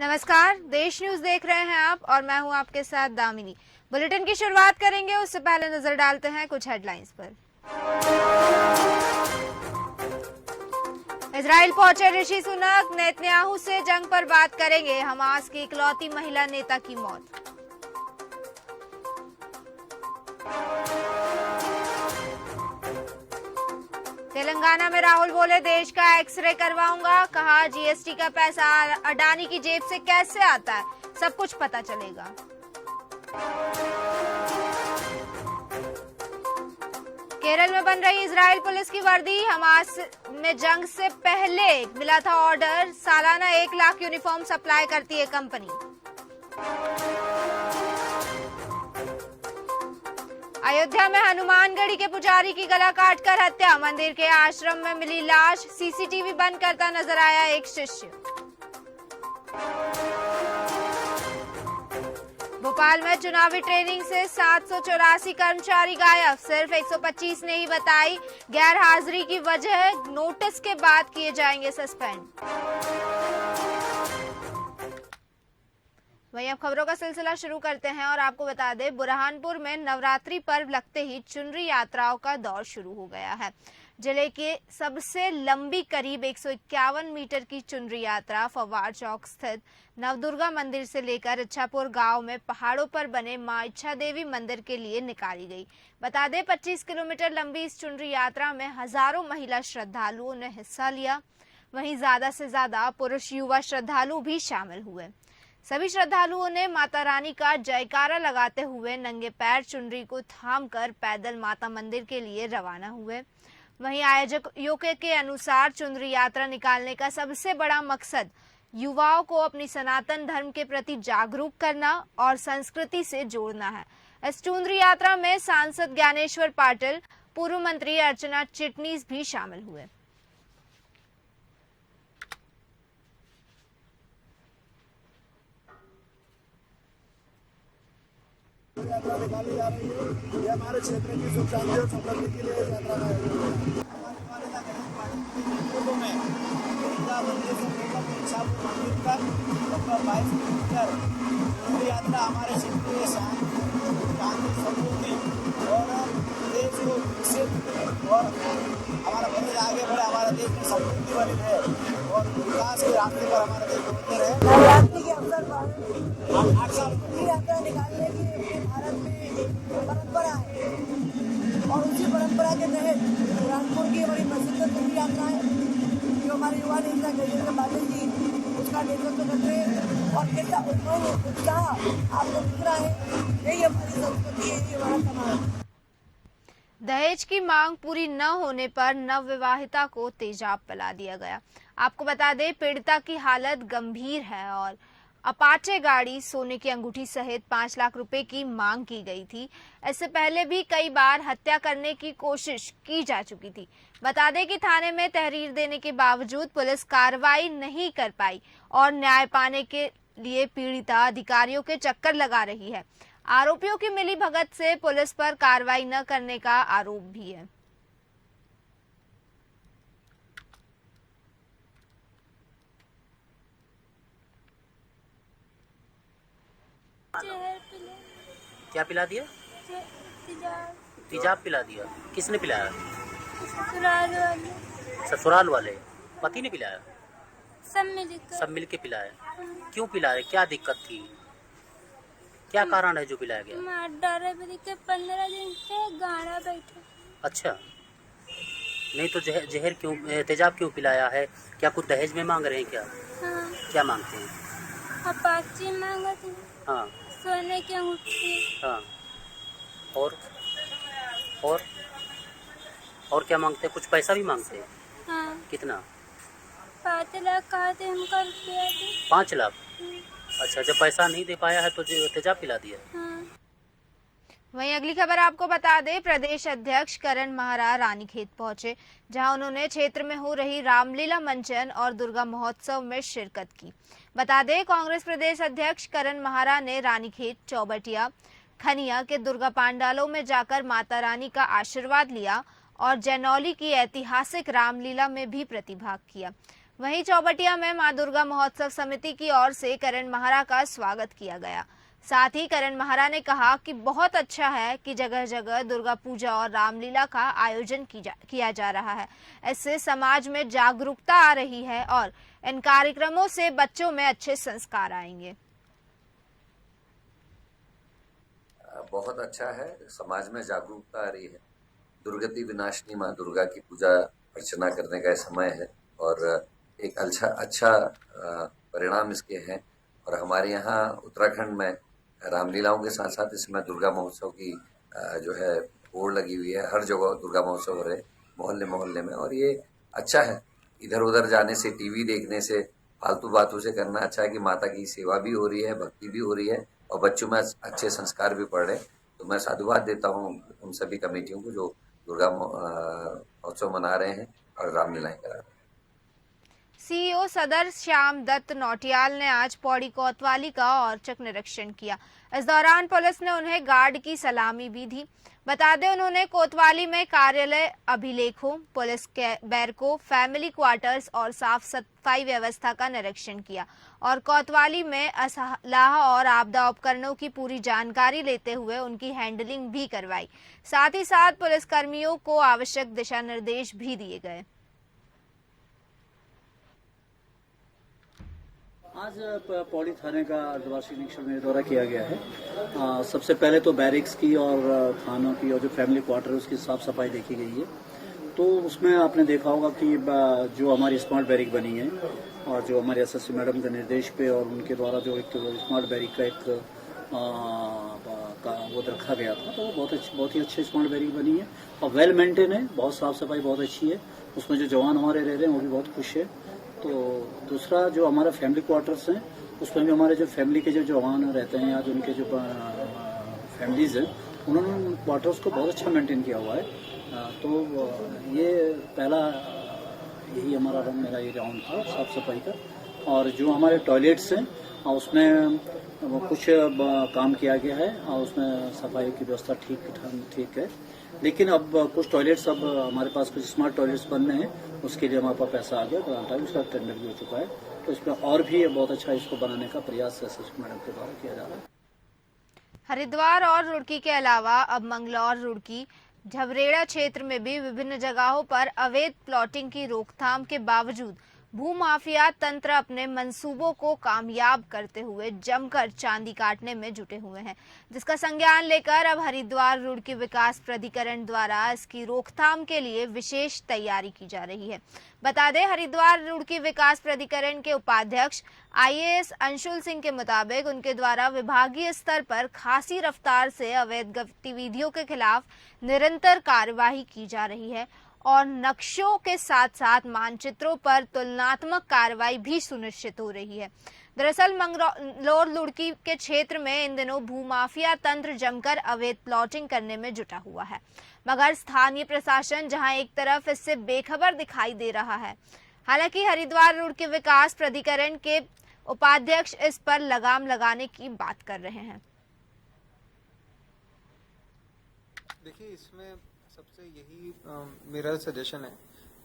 नमस्कार, देश न्यूज देख रहे हैं आप और मैं हूं आपके साथ दामिनी। बुलेटिन की शुरुआत करेंगे उससे पहले नजर डालते हैं कुछ हेडलाइंस पर। इजराइल पहुंचे ऋषि सुनक, नेतन्याहू से जंग पर बात करेंगे। हमास की इकलौती महिला नेता की मौत। तेलंगाना में राहुल बोले, देश का एक्सरे करवाऊंगा। कहा, जीएसटी का पैसा अडानी की जेब से कैसे आता है, सब कुछ पता चलेगा। केरल में बन रही इजराइल पुलिस की वर्दी। हमास में जंग से पहले मिला था ऑर्डर, सालाना 1 लाख यूनिफॉर्म सप्लाई करती है कंपनी। अयोध्या में हनुमानगढ़ी के पुजारी की गला काटकर हत्या। मंदिर के आश्रम में मिली लाश। सीसीटीवी बंद करता नजर आया एक शिष्य। भोपाल में चुनावी ट्रेनिंग से 784 कर्मचारी गायब। सिर्फ 125 ने ही बताई गैर हाजिरी की वजह। नोटिस के बाद किए जाएंगे सस्पेंड। वहीं अब खबरों का सिलसिला शुरू करते हैं और आपको बता दें, बुरहानपुर में नवरात्रि पर्व लगते ही चुनरी यात्राओं का दौर शुरू हो गया है। जिले के सबसे लंबी करीब 151 मीटर की चुनरी यात्रा फव्वार चौक स्थित नवदुर्गा मंदिर से लेकर इच्छापुर गांव में पहाड़ों पर बने मां इच्छा देवी मंदिर के लिए निकाली गई। बता दें, 25 किलोमीटर लंबी इस चुनरी यात्रा में हजारों महिला श्रद्धालुओं ने हिस्सा लिया। वहीं ज्यादा से ज्यादा पुरुष युवा श्रद्धालु भी शामिल हुए। सभी श्रद्धालुओं ने माता रानी का जयकारा लगाते हुए नंगे पैर चुनरी को थामकर पैदल माता मंदिर के लिए रवाना हुए। वहीं आयोजकों के अनुसार चुनरी यात्रा निकालने का सबसे बड़ा मकसद युवाओं को अपनी सनातन धर्म के प्रति जागरूक करना और संस्कृति से जोड़ना है। इस चुनरी यात्रा में सांसद ज्ञानेश्वर पाटिल, पूर्व मंत्री अर्चना चिटनीस भी शामिल हुए। यात्रा निकाली जा रही है। ये हमारे क्षेत्र की सुख शांति और समृद्धि के लिए यात्रा है। लगभग 22 किलोमीटर यात्रा हमारे क्षेत्र में शांति समृद्धि और देश को विकसित और हमारा प्रदेश आगे बढ़े, हमारा देश में समृद्धि बनी है और विकास के रास्ते पर हमारा देश बढ़ते रहे। नवरात्रि के अवसर पर 8 साल की यात्रा निकालने की भारत में परंपरा है और उसी परंपरा के तहत बुरहानपुर की बड़ी प्रसिद्ध चुनरी यात्रा है जो हमारे युवा नेता गजेंद्र पाटिल जी उसका नेतृत्व करते हैं और कैसा उत्साह आपको दिख रहा है। यही हमारी संस्कृति है, ये हमारा समाज। दहेज की मांग पूरी न होने पर नवविवाहिता को तेजाब पिला दिया गया। आपको बता दें, पीड़िता की हालत गंभीर है और अपाचे गाड़ी, सोने की अंगूठी सहित 5 लाख रुपए की मांग की गई थी। इससे पहले भी कई बार हत्या करने की कोशिश की जा चुकी थी। बता दें कि थाने में तहरीर देने के बावजूद पुलिस कार्रवाई नहीं कर पाई और न्याय पाने के लिए पीड़िता अधिकारियों के चक्कर लगा रही है। आरोपियों की मिली भगत से पुलिस पर कार्रवाई न करने का आरोप भी है। क्या पिला दिया? तेजाब पिला दिया। किसने पिलाया? ससुराल वाले। पति ने पिलाया? सब मिलके पिलाया। क्यों पिलाया? क्या दिक्कत थी? क्या कारण है जो पिलाया गया? 15 दिन से गाना बैठे। अच्छा, नहीं तो जहर क्यों, तेजाब क्यों पिलाया है? क्या कुछ दहेज में मांग रहे हैं क्या? हाँ। क्या मांगते हैं? अपाची मांगा थी। हाँ। सोने की अंगूठी। हाँ। और और क्या मांगते हैं? कुछ पैसा भी मांगते हैं? हाँ। कितना? 5 लाख कहा थे हमका रुपया थे। 5 लाख? अच्छा, जब पैसा नहीं दे पाया है तो तेजाब पिला दिया। हाँ। वहीं अगली खबर आपको बता दें, प्रदेश अध्यक्ष करण माहरा रानीखेत पहुंचे, जहां उन्होंने क्षेत्र में हो रही रामलीला मंचन और दुर्गा महोत्सव में शिरकत की। बता दें, कांग्रेस प्रदेश अध्यक्ष करण माहरा ने रानीखेत, चौबटिया, खनिया के दुर्गा पांडालों में जाकर माता रानी का आशीर्वाद लिया और जैनौली की ऐतिहासिक रामलीला में भी प्रतिभाग किया। वहीं चौबटिया में मां दुर्गा महोत्सव समिति की ओर से करण महारा का स्वागत किया गया। साथ ही करण महारा ने कहा कि बहुत अच्छा है कि जगह जगह दुर्गा पूजा और रामलीला का आयोजन किया जा रहा है। इससे समाज में जागरूकता आ रही है और इन कार्यक्रमों से बच्चों में अच्छे संस्कार आएंगे। बहुत अच्छा है, समाज में जागरूकता आ रही है। दुर्गति विनाशिनी माँ दुर्गा की पूजा अर्चना करने का समय है और एक अच्छा परिणाम इसके हैं। और हमारे यहाँ उत्तराखंड में रामलीलाओं के साथ साथ इसमें दुर्गा महोत्सव की जो है होड़ लगी हुई है। हर जगह दुर्गा महोत्सव हो रहे मोहल्ले मोहल्ले में, और ये अच्छा है। इधर उधर जाने से, टीवी देखने से, फालतू बातों से करना अच्छा है कि माता की सेवा भी हो रही है, भक्ति भी हो रही है और बच्चों में अच्छे संस्कार भी पड़ रहे हैं। तो मैं साधुवाद देता हूँ उन सभी कमेटियों को जो दुर्गा महोत्सव मना रहे हैं और रामलीलाएं करा रहे हैं। सीईओ सदर श्याम दत्त नौटियाल ने आज पौड़ी कोतवाली का औचक निरीक्षण किया। इस दौरान पुलिस ने उन्हें गार्ड की सलामी भी दी। बता दें, उन्होंने कोतवाली में कार्यालय अभिलेखों, पुलिस के बैरकों, फैमिली क्वार्टर्स और साफ सफाई व्यवस्था का निरीक्षण किया और कोतवाली में असलाह और आपदा उपकरणों की पूरी जानकारी लेते हुए उनकी हैंडलिंग भी करवाई। साथ ही साथ पुलिसकर्मियों को आवश्यक दिशा निर्देश भी दिए गए। आज पौड़ी थाने का अर्धवार्षिक निरीक्षण मेरे द्वारा किया गया है। सबसे पहले तो बैरिक्स की और थानों की और जो फैमिली क्वार्टर उसकी साफ सफाई देखी गई है। तो उसमें आपने देखा होगा कि जो हमारी स्मार्ट बैरिक बनी है और जो हमारे एसएससी मैडम के निर्देश पे और उनके द्वारा जो एक स्मार्ट बैरिक का एक वो रखा गया था, तो वो बहुत ही अच्छी स्मार्ट बैरिक बनी है और वेल मेंटेन है। बहुत साफ सफाई बहुत अच्छी है। उसमें जो जवान हमारे रह रहे हैं वो भी बहुत खुश है। तो दूसरा जो हमारा फैमिली क्वार्टर्स हैं उसमें भी हमारे जो फैमिली के जो जवान रहते हैं या जो उनके जो फैमिलीज हैं उन्होंने क्वार्टर्स को बहुत अच्छा मेंटेन किया हुआ है। तो ये पहला यही मेरा ये राउंड था साफ सफाई का। और जो हमारे टॉयलेट्स हैं उसमें कुछ काम किया गया है और उसमें सफाई की व्यवस्था ठीक है। लेकिन अब कुछ टॉयलेट्स अब हमारे पास कुछ स्मार्ट टॉयलेट्स बनने हैं, उसके लिए हमारे पास पैसा आ गया, ग्रांट आया, उसका टेंडर भी हो चुका है। तो इसमें और भी बहुत अच्छा इसको बनाने का प्रयास एसएसपी मैडम के द्वारा किया जा रहा है। हरिद्वार और रुड़की के अलावा अब मंगलौर, रुड़की, झबरेड़ा क्षेत्र में भी विभिन्न जगहों पर अवैध प्लॉटिंग की रोकथाम के बावजूद भूमाफिया तंत्र अपने मंसूबों को कामयाब करते हुए जमकर चांदी काटने में जुटे हुए हैं, जिसका संज्ञान लेकर अब हरिद्वार रुड़की विकास प्राधिकरण द्वारा इसकी रोकथाम के लिए विशेष तैयारी की जा रही है। बता दें, हरिद्वार रुड़की विकास प्राधिकरण के उपाध्यक्ष आईएएस अंशुल सिंह के मुताबिक उनके द्वारा विभागीय स्तर पर खासी रफ्तार से अवैध गतिविधियों के खिलाफ निरंतर कार्यवाही की जा रही है और नक्शों के साथ साथ मानचित्रों पर तुलनात्मक कार्रवाई भी सुनिश्चित हो रही है। दरअसल मंगलौर रुड़की के क्षेत्र में इन दिनों भूमाफिया तंत्र जमकर अवैध प्लॉटिंग करने में जुटा हुआ है, मगर स्थानीय प्रशासन जहां एक तरफ इससे बेखबर दिखाई दे रहा है। हालांकि हरिद्वार रुड़की विकास प्राधिकरण के उपाध्यक्ष इस पर लगाम लगाने की बात कर रहे हैं। देखिए, इसमें सबसे यही मेरा सजेशन है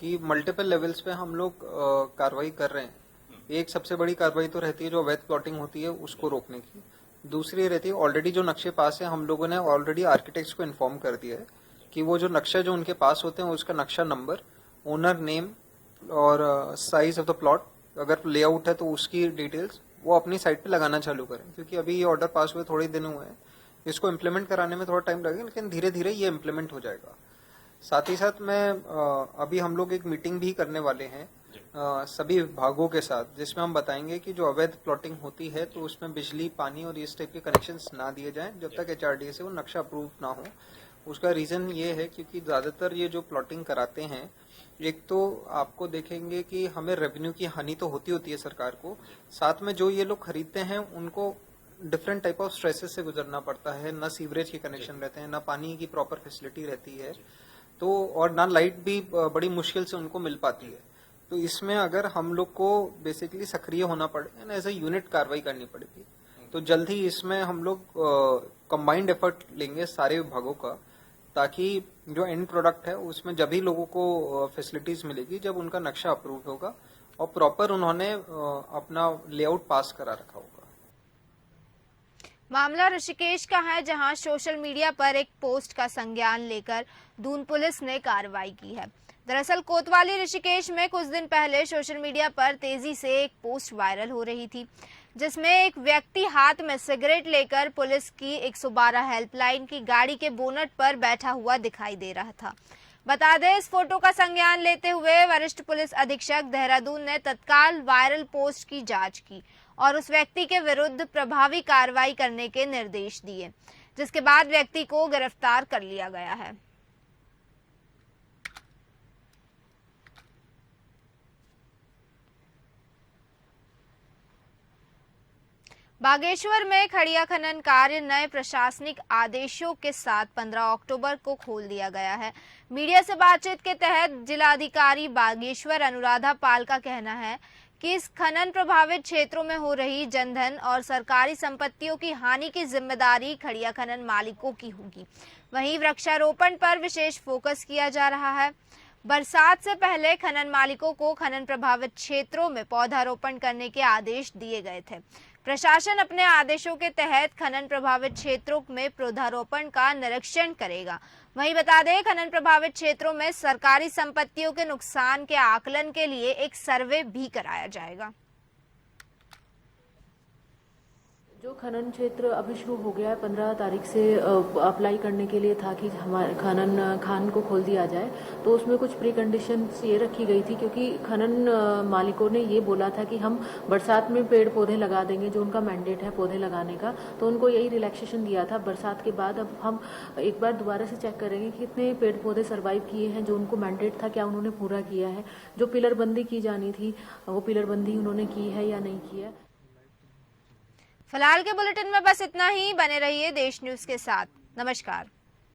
कि मल्टीपल लेवल्स पे हम लोग कार्रवाई कर रहे हैं। एक सबसे बड़ी कार्रवाई तो रहती है जो अवैध प्लॉटिंग होती है उसको रोकने की। दूसरी रहती है ऑलरेडी जो नक्शे पास है, हम लोगों ने ऑलरेडी आर्किटेक्ट्स को इन्फॉर्म कर दिया है कि वो जो नक्शा जो उनके पास होते हैं उसका नक्शा नंबर, ओनर नेम और साइज ऑफ द प्लॉट, अगर लेआउट है तो उसकी डिटेल्स वो अपनी साइट पे लगाना चालू करें, क्योंकि अभी ये ऑर्डर पास हुए थोड़े दिन हुए हैं। इसको इम्प्लीमेंट कराने में थोड़ा टाइम लगेगा, लेकिन धीरे धीरे ये इम्प्लीमेंट हो जाएगा। साथ ही साथ मैं अभी हम लोग एक मीटिंग भी करने वाले हैं सभी विभागों के साथ, जिसमें हम बताएंगे कि जो अवैध प्लॉटिंग होती है तो उसमें बिजली, पानी और इस टाइप के कनेक्शंस ना दिए जाएं जब तक एचआरडीए से वो नक्शा अप्रूव ना हो। उसका रीजन ये है क्योंकि ज्यादातर ये जो प्लॉटिंग कराते हैं, एक तो आपको देखेंगे कि हमें रेवेन्यू की हानि तो होती है सरकार को, साथ में जो ये लोग खरीदते हैं उनको डिफरेंट टाइप ऑफ स्ट्रेसेस से गुजरना पड़ता है। ना सीवरेज के कनेक्शन रहते हैं, ना पानी की प्रॉपर फैसिलिटी रहती है, तो और ना लाइट भी बड़ी मुश्किल से उनको मिल पाती है। तो इसमें अगर हम लोग को बेसिकली सक्रिय होना पड़े, एज ए यूनिट कार्रवाई करनी पड़ेगी। तो जल्द ही इसमें हम लोग कंबाइंड एफर्ट लेंगे सारे विभागों का, ताकि जो एंड प्रोडक्ट है उसमें जब ही लोगों को फैसिलिटीज मिलेगी जब उनका नक्शा अप्रूव होगा और प्रॉपर उन्होंने अपना लेआउट पास करा रखा होगा। मामला ऋषिकेश का है, जहां सोशल मीडिया पर एक पोस्ट का संज्ञान लेकर दून पुलिस ने कार्रवाई की है। दरअसल कोतवाली ऋषिकेश में कुछ दिन पहले सोशल मीडिया पर तेजी से एक पोस्ट वायरल हो रही थी, जिसमें एक व्यक्ति हाथ में सिगरेट लेकर पुलिस की 112 हेल्पलाइन की गाड़ी के बोनट पर बैठा हुआ दिखाई दे रहा था। बता दें, इस फोटो का संज्ञान लेते हुए वरिष्ठ पुलिस अधीक्षक देहरादून ने तत्काल वायरल पोस्ट की जांच की और उस व्यक्ति के विरुद्ध प्रभावी कार्रवाई करने के निर्देश दिए, जिसके बाद व्यक्ति को गिरफ्तार कर लिया गया है। बागेश्वर में खड़िया खनन कार्य नए प्रशासनिक आदेशों के साथ 15 अक्टूबर को खोल दिया गया है। मीडिया से बातचीत के तहत जिलाधिकारी बागेश्वर अनुराधा पाल का कहना है कि इस खनन प्रभावित क्षेत्रों में हो रही जनधन और सरकारी संपत्तियों की हानि की जिम्मेदारी खड़िया खनन मालिकों की होगी। वहीं वृक्षारोपण पर विशेष फोकस किया जा रहा है। बरसात से पहले खनन मालिकों को खनन प्रभावित क्षेत्रों में पौधारोपण करने के आदेश दिए गए थे। प्रशासन अपने आदेशों के तहत खनन प्रभावित क्षेत्रों में पौधारोपण का निरीक्षण करेगा। वहीं बता दें, खनन प्रभावित क्षेत्रों में सरकारी संपत्तियों के नुकसान के आकलन के लिए एक सर्वे भी कराया जाएगा। जो खनन क्षेत्र अभी शुरू हो गया है, 15 तारीख से अप्लाई करने के लिए था कि हमारे खान को खोल दिया जाए, तो उसमें कुछ प्री कंडीशंस ये रखी गई थी, क्योंकि खनन मालिकों ने ये बोला था कि हम बरसात में पेड़ पौधे लगा देंगे, जो उनका मैंडेट है पौधे लगाने का, तो उनको यही रिलैक्सेशन दिया था। बरसात के बाद अब हम एक बार दोबारा से चेक करेंगे कि कितने पेड़ पौधे सर्वाइव किए हैं, जो उनको मैंडेट था क्या उन्होंने पूरा किया है, जो पिलरबंदी की जानी थी वो पिलरबंदी उन्होंने की है या नहीं की है। फिलहाल के बुलेटिन में बस इतना ही। बने रहिए देश न्यूज के साथ। नमस्कार।